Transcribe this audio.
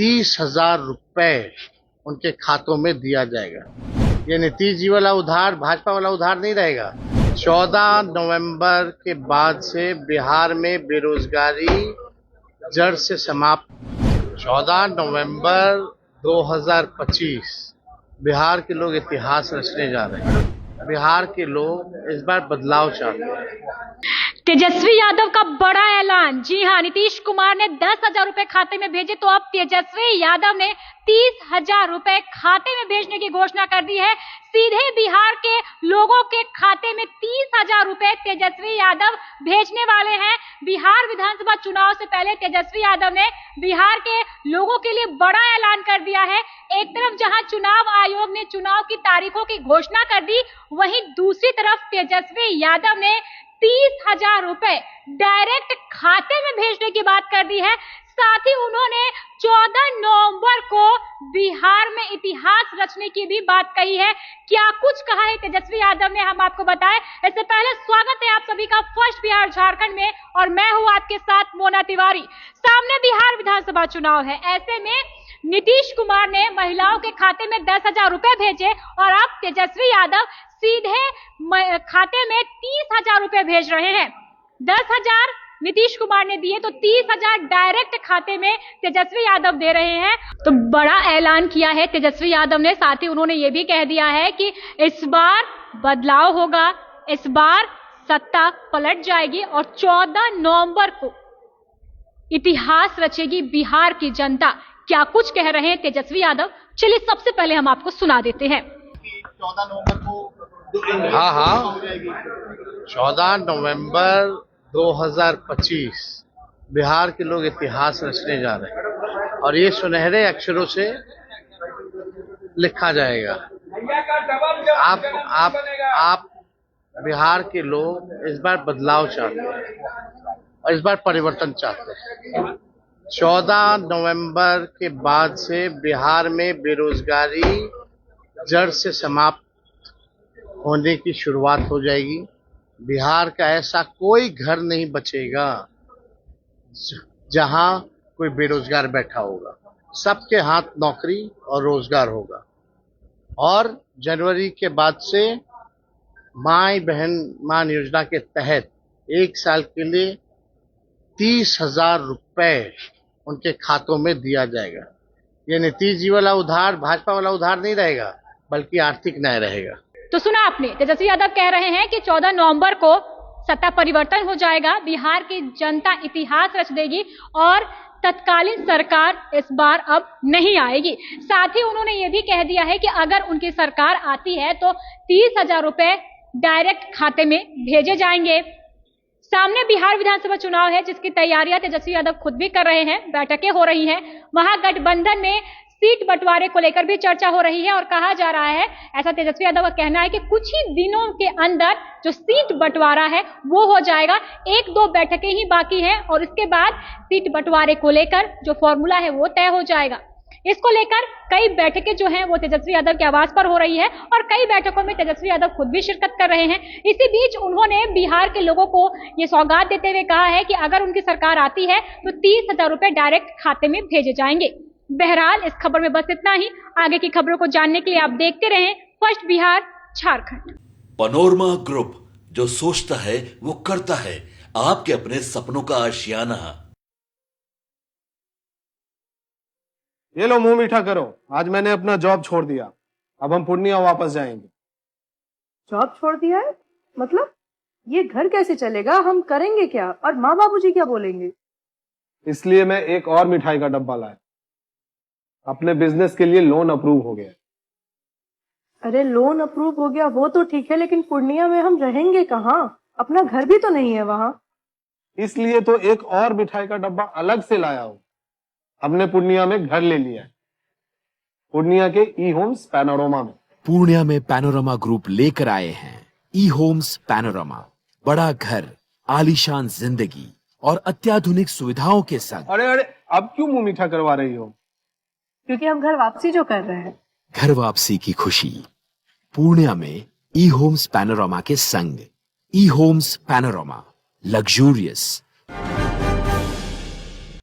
30,000 रुपए उनके खातों में दिया जाएगा। ये नीतीश जी वाला उधार, भाजपा वाला उधार नहीं रहेगा। 14 नवंबर के बाद से बिहार में बेरोजगारी जड़ से समाप्त। 14 नवंबर 2025 बिहार के लोग इतिहास रचने जा रहे हैं। बिहार के लोग इस बार बदलाव चाहते हैं। तेजस्वी यादव का बड़ा ऐलान। जी हां, नीतीश कुमार ने 10,000 रुपए खाते में भेजे तो अब तेजस्वी यादव ने 30,000 रुपए खाते में भेजने की घोषणा कर दी है। सीधे बिहार के लोगों के खाते में 30,000 रुपए तेजस्वी यादव भेजने वाले हैं। बिहार विधानसभा चुनाव से पहले तेजस्वी यादव ने बिहार के लोगों के लिए बड़ा ऐलान कर दिया है। एक तरफ जहां चुनाव आयोग ने चुनाव की तारीखों की घोषणा कर दी, वहीं दूसरी तरफ तेजस्वी यादव ने 30,000 रुपए डायरेक्ट खाते में भेजने की बात कर दी है। साथ ही उन्होंने 14 नवंबर को बिहार में इतिहास रचने की भी बात कही है। क्या कुछ कहा है तेजस्वी यादव ने, हम आपको बताएं। इससे पहले स्वागत है आप सभी का फर्स्ट बिहार झारखंड में, और मैं हूं आपके साथ मोना तिवारी। सामने बिहार विधानसभा चुनाव है, ऐसे में नीतीश कुमार ने महिलाओं के खाते में 10,000 रुपए भेजे और अब तेजस्वी यादव सीधे खाते में 30,000 रुपए भेज रहे हैं। 10,000 नीतीश कुमार ने दिए तो 30,000 डायरेक्ट खाते में तेजस्वी यादव दे रहे हैं। तो बड़ा ऐलान किया है तेजस्वी यादव ने। साथ ही उन्होंने ये भी कह दिया है कि इस बार बदलाव होगा, इस बार सत्ता पलट जाएगी और 14 नवंबर को इतिहास रचेगी बिहार की जनता। क्या कुछ कह रहे हैं तेजस्वी यादव, चलिए सबसे पहले हम आपको सुना देते हैं। 14 नवंबर को 14 नवंबर 2025 बिहार के लोग इतिहास रचने जा रहे हैं और ये सुनहरे अक्षरों से लिखा जाएगा। आप बिहार के लोग इस बार बदलाव चाहते हैं और इस बार परिवर्तन चाहते हैं। 14 नवंबर के बाद से बिहार में बेरोजगारी जड़ से समाप्त होने की शुरुआत हो जाएगी। बिहार का ऐसा कोई घर नहीं बचेगा जहां कोई बेरोजगार बैठा होगा। सबके हाथ नौकरी और रोजगार होगा। और जनवरी के बाद से माई बहन मान योजना के तहत 1 साल के लिए 30,000 रुपए उनके खातों में दिया जाएगा। ये नीतीश जी वाला उधार, भाजपा वाला उधार नहीं रहेगा, बल्कि आर्थिक न्याय रहेगा। तो सुना आपने, तेजस्वी यादव कह रहे हैं कि 14 नवंबर को सत्ता परिवर्तन हो जाएगा, बिहार की जनता इतिहास रच देगी और तत्कालीन सरकार इस बार अब नहीं आएगी। साथ ही उन्होंने ये भी कह दिया है कि अगर उनकी सरकार आती है तो 30,000 रुपए डायरेक्ट खाते में भेजे जाएंगे। सामने बिहार विधानसभा चुनाव है जिसकी तैयारियां तेजस्वी यादव खुद भी कर रहे हैं, बैठकें हो रही हैं। महागठबंधन में सीट बंटवारे को लेकर भी चर्चा हो रही है और कहा जा रहा है, ऐसा तेजस्वी यादव का कहना है कि कुछ ही दिनों के अंदर जो सीट बंटवारा है वो हो जाएगा। 1-2 बैठकें ही बाकी हैं और इसके बाद सीट बंटवारे को लेकर जो फॉर्मूला है वो तय हो जाएगा। इसको लेकर कई बैठकें जो हैं वो तेजस्वी यादव के आवास पर हो रही है और कई बैठकों में तेजस्वी यादव खुद भी शिरकत कर रहे हैं। इसी बीच उन्होंने बिहार के लोगों को ये सौगात देते हुए कहा है कि अगर उनकी सरकार आती है तो 30,000 रुपए डायरेक्ट खाते में भेजे जाएंगे। बहरहाल इस खबर में बस इतना ही। आगे की खबरों को जानने के लिए आप देखते रहें first Bihar Jharkhand. Panorama group, जो सोचता है वो करता है। आपके अपने सपनों का आशियाना। ये लो, मुंह मीठा करो। आज मैंने अपना जॉब छोड़ दिया, अब हम पूर्णिया वापस जाएंगे। जॉब छोड़ दिया है? मतलब ये घर कैसे चलेगा? हम करेंगे क्या? और माँ बाबूजी क्या बोलेंगे? इसलिए मैं एक और मिठाई का डब्बा लाया। अपने बिजनेस के लिए लोन अप्रूव हो गया। अरे लोन अप्रूव हो गया वो तो ठीक है, लेकिन पूर्णिया में हम रहेंगे कहाँ? अपना घर भी तो नहीं है वहाँ। इसलिए तो एक और मिठाई का डब्बा अलग से लाया हूँ। हमने पूर्णिया में घर ले लिया है, पूर्णिया के ई होम्स पैनोरमा में। पूर्णिया में पैनोरमा ग्रुप लेकर आए हैं ई होम्स पैनोरमा। बड़ा घर, आलीशान जिंदगी और अत्याधुनिक सुविधाओं के संग। अरे अब क्यों मुंह मीठा करवा रही हो? क्योंकि हम घर वापसी जो कर रहे हैं। घर वापसी की खुशी पूर्णिया में ई होम्स पैनोरमा के संग। ई होम्स पैनोरमा, लग्जूरियस,